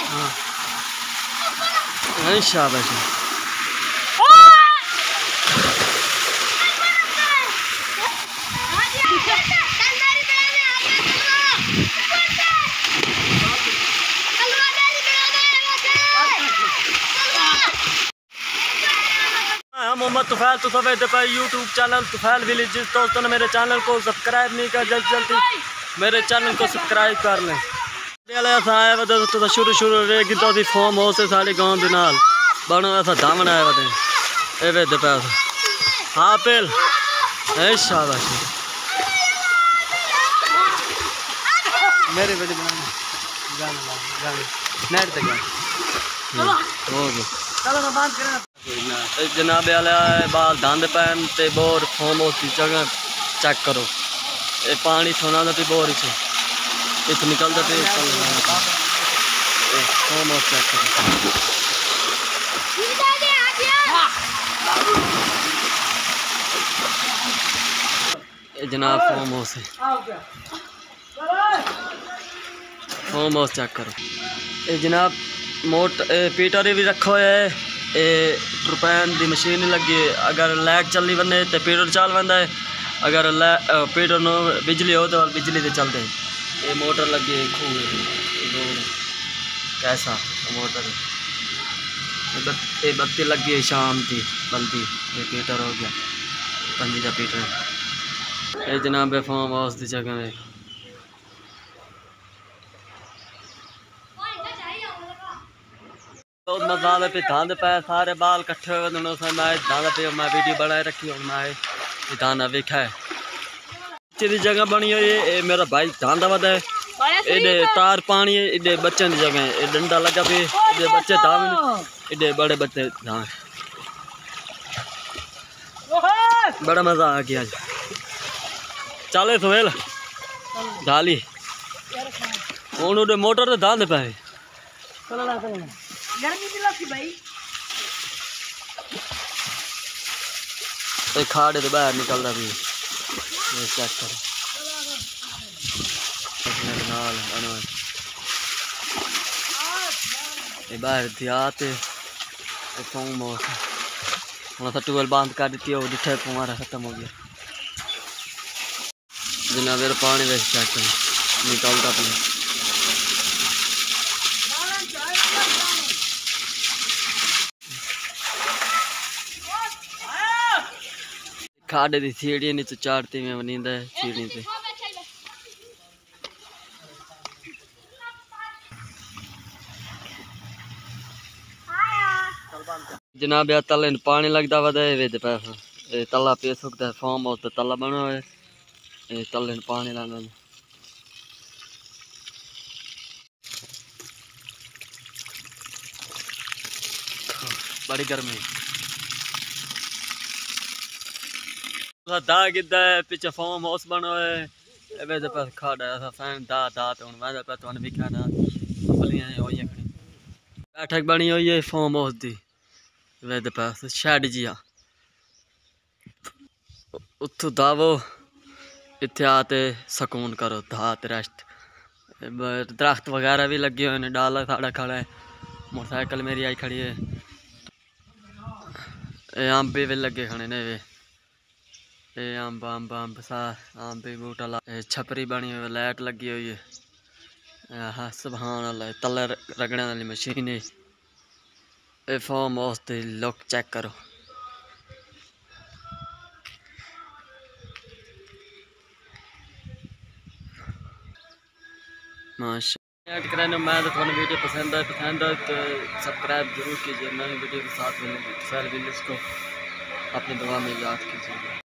हाँ शाबाश। मोहम्मद तुफैल तुफैल पे यूट्यूब चैनल तुफैल विलेज। जिस दोस्तों ने मेरे चैनल को सब्सक्राइब नहीं किया जल्दी जल्दी मेरे चैनल को सब्सक्राइब कर लें। तो शुरू रेगी फॉर्म हाउस साढ़े गाँव के नाल बनो ऐसा दामन आया वे वे पे हाँ पेल है शाबाश मेरे बेटे नेट तक हो गया जनाबे बाल दंद पैन ते बोर फॉर्म हाउस की जगह चेक करो। ये पानी सोना तो बोर इत निकलता तो फॉर्म हाउस चेक करो। ये जनाब फॉर्म हाउस है। फॉर्म हाउस चेक करो। ये जनाब मोट पीटर भी रखा हुआ है। रुपैन की मशीन लगी है। अगर लाइट चलनी बने तो पीटर चल बंदा है। अगर पीटर नो बिजली हो तो बिजली से चलते हैं। ये मोटर लगी है खूह कैसा मोटर ये बत्ती लगी है शाम की बल्दी। ये पीटर हो गया पंजी का पीटर। ये जनाब फॉर्म हाउस की जगह है। बहुत मजा आवे पे धान पे सारे बाल कट्ठे हुए दोनों से मैं धान पे मैं वीडियो बनाए रखी और मैं धान वेखा है। दी जगह बनी हुई है। मेरा भाई धान दा है। इधे तार पानी है। इधे बच्चों की जगह है। डंडा लगा पे इधे बच्चे धान इधे बड़े बच्चे धान। बड़ा मजा आ गया आज चले सुहेल डाली हूँ उधे मोटर से धान पे खाड़े तो बाहर निकलता भी चेक करो। बाहर दियाते फॉर्म हाउस हम ट्यूबवेल बंद कर दी हो जिठे तुम्हारा खत्म हो गया। जिना देर पानी वैसे चेक करो निकलता अपने खाड़े की सीढ़ी नीचे चाड़ती में नींद है सीढ़ी से। जनाब यार तले पानी लगता वा वे पैसा तला पे सुखता है। फॉर्म हाउस तो तला बना हुआ है। तले पानी लाना बड़ी गर्मी दाग इदा है। पिछे फॉर्म हाउस बना हुआ है। वे पास खाड़ा ऐसा फैन दा तो हूँ मैं पे तुम भी खाना बैठक बनी हुई है फॉर्म हाउस की। वे पास शैड जी उतों दावो इतने आते सकून करो धात रेस्ट। दरख्त वगैरह भी लगे हुए हैं। डाला साड़ा खड़ा है। मोटरसाइकिल मेरी आई खड़ी है। ये अम्ब भी लगे खड़े ने वे अम्ब अम्ब अम्ब सा अम्ब भी बूटा ला। छपरी बनी हुई लाइट लगी हुई है। हाँ सुभान अल्लाह तले रगड़ने वाली मशीन है। ये फॉर्म हाउस की लुक चेक करो। माशा ऐड कराने मैं तो थोड़ी वीडियो पसंद है तो सब्सक्राइब जरूर कीजिए। नई वीडियो के साथ मिलेंगे। तुफैल विलेज को अपनी दुआ में याद कीजिए।